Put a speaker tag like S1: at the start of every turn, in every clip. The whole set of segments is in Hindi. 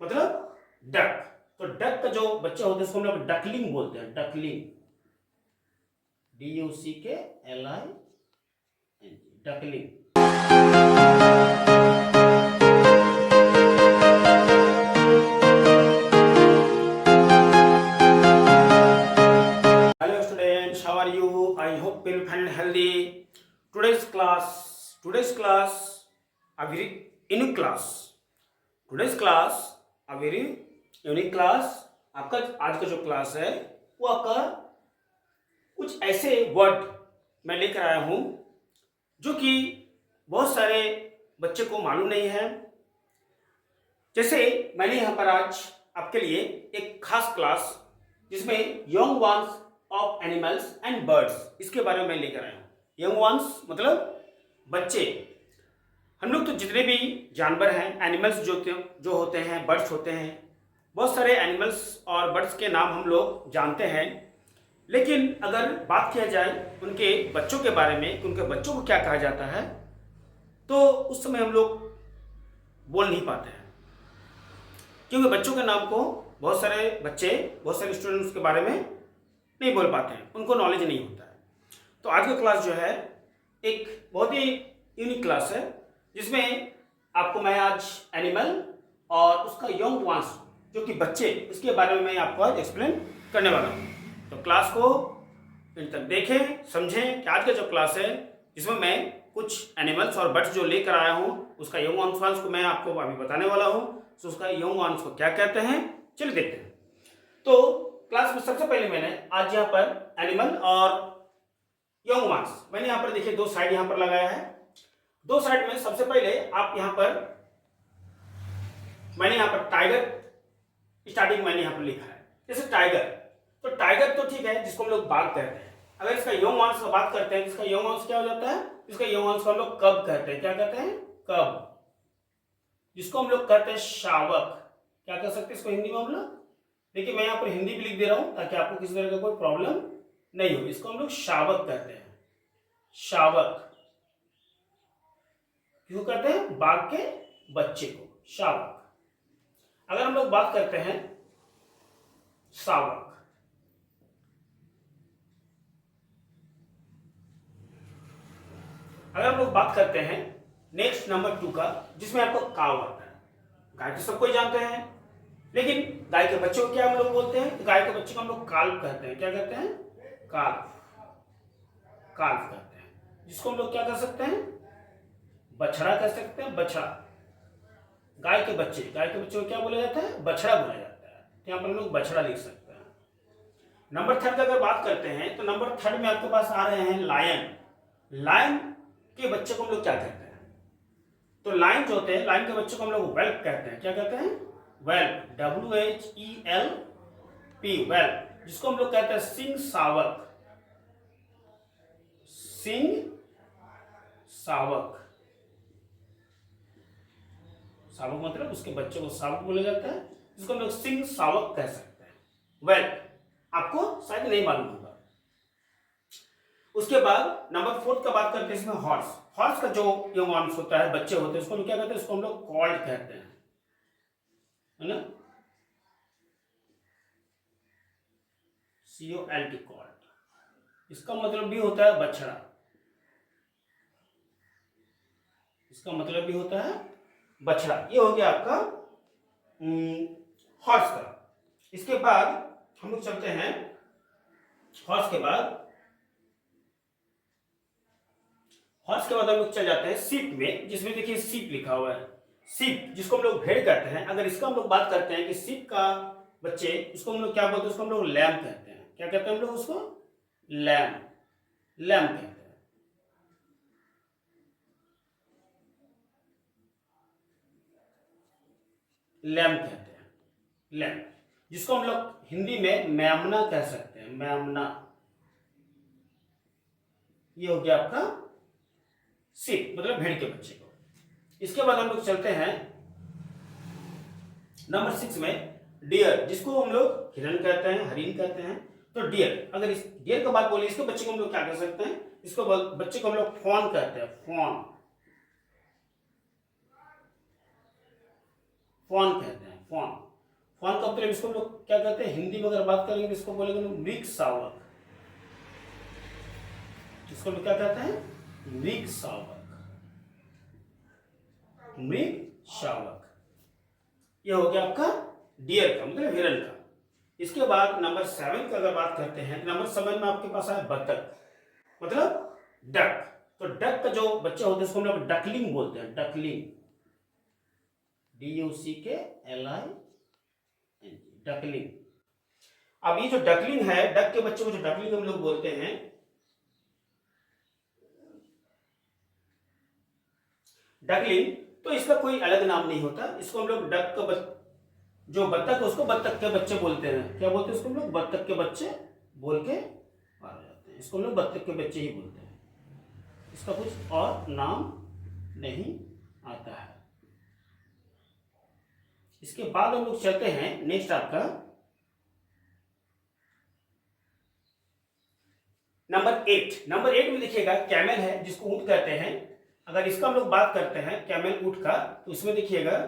S1: मतलब डक। तो डक का जो बच्चा होता है उसको हम लोग डकलिंग बोलते हैं, duckling, DUCKLING, duckling. Hello students, how are you? I hope you will find healthy. Today's class, a very unique class. Today's class, a very unique class. आपका आज का जो क्लास है वो आपका कुछ ऐसे वर्ड मैं लेकर आया हूं जो कि बहुत सारे बच्चे को मालूम नहीं है। जैसे मैंने यहाँ पर आज आपके लिए एक खास क्लास जिसमें young ones of animals and birds इसके बारे में मैं लेकर आया हूँ। यंग वंस मतलब बच्चे। हम लोग तो जितने भी जानवर हैं, एनिमल्स जो होते हैं, बर्ड्स होते हैं, बहुत सारे एनिमल्स और बर्ड्स के नाम हम लोग जानते हैं। लेकिन अगर बात किया जाए उनके बच्चों के बारे में कि उनके बच्चों को क्या कहा जाता है तो उस समय हम लोग बोल नहीं पाते हैं, क्योंकि बच्चों के नाम को बहुत सारे बच्चे, बहुत सारे स्टूडेंट्स के बारे में नहीं बोल पाते हैं, उनको नॉलेज नहीं होता है। तो आज का क्लास जो है एक बहुत ही यूनिक क्लास है जिसमें आपको मैं आज एनिमल और उसका यंग वंस जो कि बच्चे, उसके बारे में मैं आपको आज एक्सप्लेन करने वाला हूँ। तो क्लास को इन तक देखें, समझें कि आज का जो क्लास है जिसमें मैं कुछ एनिमल्स और बर्ड्स जो लेकर आया हूँ उसका यंग वंस को मैं आपको अभी बताने वाला हूँ। तो उसका यंग वंस को क्या कहते हैं, चलिए देखते हैं। तो क्लास में सबसे पहले मैंने आज यहाँ पर एनिमल और यंग वंस मैंने यहाँ पर देखिए दो साइड यहाँ पर लगाया है। दो साइड में सबसे पहले आप यहाँ पर, मैंने यहाँ पर टाइगर स्टार्टिंग मैंने यहाँ पर लिखा है। जैसे टाइगर, तो टाइगर तो ठीक है जिसको हम लोग बाघ कहते हैं। अगर इसका यंग वंस की बात करते हैं तो इसका यंग वंस क्या हो जाता है, इसका यंग वंस को हम लोग कब कहते हैं, क्या कहते हैं, कब, जिसको हम लोग कहते हैं शावक। क्या कह सकते हैं इसको हिंदी में हम लोग, देखिए मैं यहाँ पर हिंदी भी लिख दे रहा हूं ताकि आपको किसी तरह का कोई प्रॉब्लम नहीं हो। इसको हम लोग शावक कहते हैं, शावक। क्यों कहते हैं, बाघ के बच्चे को शावक। अगर हम लोग बात करते हैं शावक, अगर हम लोग बात करते हैं नेक्स्ट नंबर 2 का, जिसमें आपको काव आता है। गाय तो सबको जानते हैं, लेकिन गाय के बच्चे को क्या हम लोग बोलते हैं, तो गाय के बच्चे को हम लोग काल्फ कहते हैं। क्या कहते हैं, काल्फ, काल्फ कहते हैं। जिसको हम लोग क्या कह सकते हैं, बछड़ा कह सकते हैं, बछड़ा। गाय के बच्चे को क्या बोला जाता है, बछड़ा बोला जाता है। तो यहाँ पर हम लोग बछड़ा लिख सकते हैं। नंबर 3 की अगर बात करते हैं तो नंबर 3 में आपके पास आ रहे हैं लायन। लायन के बच्चे को हम लोग क्या कहते हैं, तो लायन जो होते हैं, लायन के बच्चे को हम लोग वेल्प कहते हैं। क्या कहते हैं, वेल्प, WHELP, वेल्प। जिसको हम लोग कहते हैं सिंह सावक, सिंह सावक। सावक मतलब उसके बच्चे को सावक बोला जाता है, जिसको हम लोग सिंह सावक कह सकते हैं, वेल्प। आपको शायद नहीं मालूम होगा। उसके बाद नंबर 4 का बात करते हैं इसमें हॉर्स। हॉर्स का जो यंग वंस होता है, बच्चे होते हैं, उसको हम क्या कहते हैं, उसको हम लोग कॉल्ड कहते हैं, है ना, COLT, कॉल्ड। इसका मतलब भी होता है बछड़ा, इसका मतलब भी होता है बछड़ा। ये हो गया आपका हॉर्स का। इसके बाद हम लोग चलते हैं, हॉर्स के बाद हम लोग चल जाते हैं सीप में, जिसमें देखिए सीप लिखा हुआ है। सीप जिसको हम लोग भेड़ कहते हैं। अगर इसका हम लोग बात करते हैं कि सीप का बच्चे, उसको हम लोग क्या बोलते हैं, उसको हम लोग लैम कहते हैं। क्या कहते हैं हम लोग उसको, लैम, लैम कहते हैं। लैम कहते हैं, लैम। जिसको हम लोग हिंदी में मेमना कह सकते हैं, मेमना। ये हो गया आपका सीप मतलब भेड़ के बच्चे को। इसके बाद हम लोग चलते हैं नंबर 6 में, डियर, जिसको हम लोग हिरन कहते हैं, हरिन कहते हैं। तो डियर, अगर इस डियर का बात बोले, इसके बच्चे को हम लोग क्या कह सकते हैं, इसको बच्चे को हम लोग फॉन कहते हैं, फॉन, फॉन कहते हैं, फॉन। मतलब इसको हम लोग क्या कहते हैं, हिंदी में अगर बात करेंगे तो इसको बोलेंगे मृग शावक। इसको लोग क्या कहते हैं, मृग शावक, मृग शावक। यह हो गया आपका डियर का मतलब हिरन का। इसके बाद नंबर 7 की अगर बात करते हैं, नंबर 7 में आपके पास है बतख मतलब डक। तो डक का जो बच्चे होते हैं उसको हम लोग डकलिंग बोलते हैं, डकलिंग, DUCKLING, डकलिंग। अब ये जो डकलिंग है, डक के बच्चों को जो डकलिंग हम लोग बोलते हैं, डकलिंग, तो इसका कोई अलग नाम नहीं होता। इसको हम लोग डक का जो बत्तख उसको बत्तख के बच्चे बोलते हैं। क्या बोलते हैं इसको हम लोग, बत्तख के बच्चे बोल के मारे जाते हैं। इसको हम लोग बत्तख के बच्चे ही बोलते हैं, इसका कुछ और नाम नहीं आता है। इसके बाद हम लोग चलते हैं नेक्स्ट आपका नंबर 8। नंबर 8 में देखिएगा कैमल है जिसको ऊंट कहते हैं। अगर इसका हम लोग बात करते हैं कैमल ऊंट का, तो उसमें देखिएगा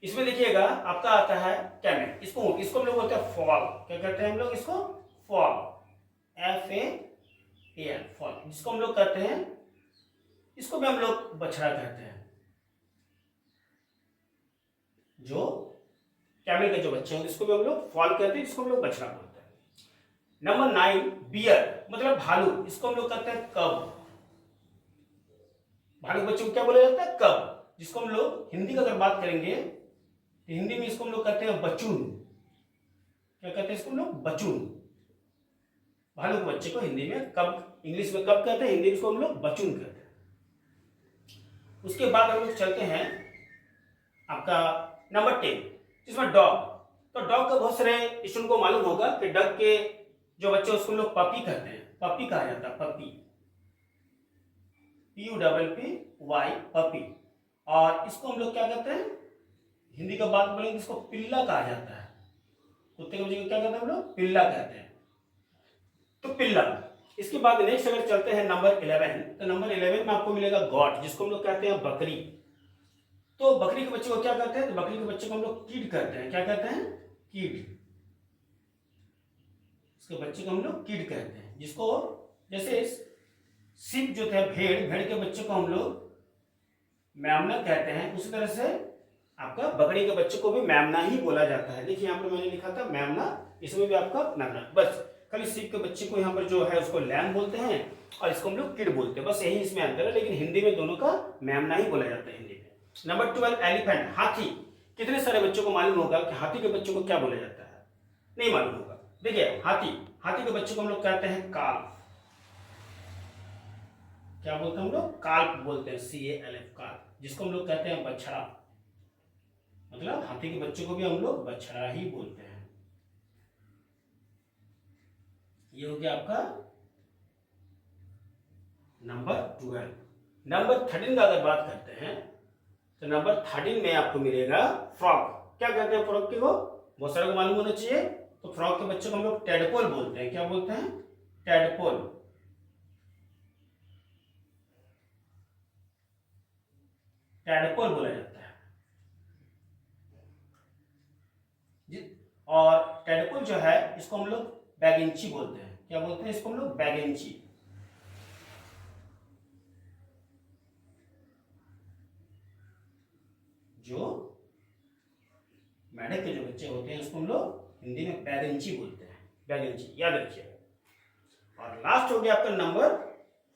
S1: इसमें देखिएगा आपका आता है कैमल, इसको ऊंट, इसको हम लोग बोलते हैं फॉल। क्या कहते हैं हम लोग इसको, फॉल, FAL, फॉल, जिसको हम लोग कहते हैं, इसको भी हम लोग बछड़ा कहते हैं। जो कैमल के जो बच्चे हैं इसको भी हम लोग फॉल कहते हैं, जिसको हम लोग बछड़ा बोलते हैं। नंबर 9 बियर मतलब भालू, इसको हम लोग कहते हैं कब। भालू बच्चों को क्या बोला जाता है, कब, जिसको हम लोग हिंदी का अगर बात करेंगे तो हिंदी में इसको हम लोग कहते हैं बचून। क्या कहते हैं इसको हम लोग, बचून। भालू के बच्चे को हिंदी में कब, इंग्लिश में कब कहते हैं, हिंदी में इसको हम लोग बचून कहते हैं। उसके बाद हम लोग चलते हैं आपका नंबर 10 जिसमें डॉग। तो डॉग का बहुत सारे स्टूडेंट को मालूम होगा कि डॉग के जो बच्चे उसको लोग पपी कहते हैं, पपी कहा जाता है, पपी, PUPPY, पपी। और इसको हम लोग क्या कहते हैं, हिंदी का बात बोलेंगे इसको पिल्ला कहा जाता है। कुत्ते के बच्चे को क्या कहते हैं हम लोग, पिल्ला कहते हैं, तो पिल्ला। इसके बाद नेक्स्ट अगर चलते हैं नंबर 11, तो नंबर 11 में आपको मिलेगा गॉट, जिसको हम लोग कहते हैं बकरी। तो बकरी के बच्चे को क्या कहते हैं, तो बकरी के बच्चे को हम लोग कीड कहते हैं। क्या कहते हैं, कीड, इसके बच्चे को हम लोग कीड कहते हैं। जिसको जैसे सिप जो थे भेड़, भेड़ के बच्चे को हम लोग मेमना कहते हैं, उसी तरह से आपका बकरी के बच्चे को भी मेमना ही बोला जाता है। देखिए यहाँ पर मैंने लिखा था मेमना, इसमें भी आपका मेमना। बस खाली सिप के बच्चे को यहाँ पर जो है उसको लैम बोलते हैं और इसको हम लोग किड बोलते हैं, बस यही इसमें अंतर है। लेकिन हिंदी में दोनों का मेमना ही बोला जाता है हिंदी में। नंबर 12 एलिफेंट, हाथी। कितने सारे बच्चों को मालूम होगा कि हाथी के बच्चों को क्या बोला जाता है, नहीं मालूम होगा। देखिए हाथी, हाथी के बच्चे को हम लोग कहते हैं काल्फ। क्या बोलते हैं हम लोग, काल्फ बोलते हैं, CALF, काल्फ, जिसको हम लोग कहते हैं बछड़ा। मतलब हाथी के बच्चों को भी हम लोग बछड़ा ही बोलते हैं। ये हो गया आपका नंबर 12। नंबर 13 का अगर बात करते हैं तो नंबर 13 में आपको मिलेगा फ्रॉग। क्या कहते हैं फ्रॉग को, बहुत सारे को मालूम होना चाहिए। तो फ्रॉग के बच्चे को हम लोग टेडपोल बोलते हैं। क्या बोलते हैं, टेडपोल, टेडपोल बोला जाता है। और टेडपोल जो है इसको हम लोग बैगिंची बोलते हैं। क्या बोलते हैं इसको हम लोग, बैगिंची। जो मेंढक के जो बच्चे होते हैं उसको हम लोग हिंदी में बैगिंची बोलते हैं, बैगिंची, याद रखिएगा। और लास्ट हो गया आपका नंबर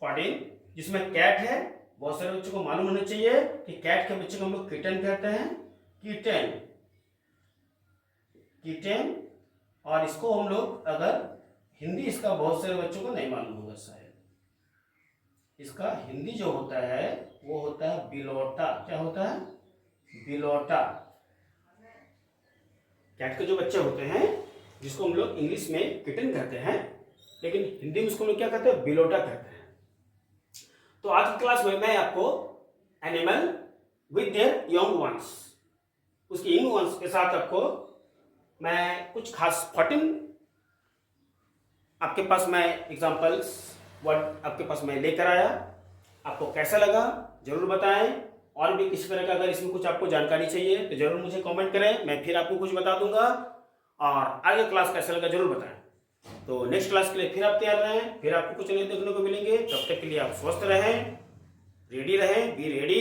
S1: 14 जिसमें कैट है। बहुत सारे बच्चों को मालूम होना चाहिए कि कैट के बच्चे को हम लोग किटन कहते हैं, किटन, किटन। और इसको हम लोग अगर हिंदी, इसका बहुत सारे बच्चों को नहीं मालूम होगा शायद, इसका हिंदी जो होता है वो होता है बिलोटा। क्या होता है, बिलोटा। कैट के जो बच्चे होते हैं जिसको हम लोग इंग्लिश में किटन कहते हैं, लेकिन हिंदी में उसको हम लोग क्या कहते हैं, बिलोटा कहते हैं। तो आज की क्लास में मैं आपको animal with their young ones, उसके यंग वंस के साथ आपको मैं कुछ खास 14 आपके पास मैं एग्जांपल्स वर्ड आपके पास मैं लेकर आया। आपको कैसा लगा जरूर बताएं। और भी किसी तरह का अगर इसमें कुछ आपको जानकारी चाहिए तो जरूर मुझे कमेंट करें, मैं फिर आपको कुछ बता दूंगा। और आगे क्लास कैसा लगा जरूर बताएं। तो नेक्स्ट क्लास के लिए फिर आप तैयार रहें, फिर आपको कुछ नए देखने को मिलेंगे। तब तक के लिए आप स्वस्थ रहें, रेडी रहें, be ready,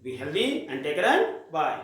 S1: be healthy and take care and bye.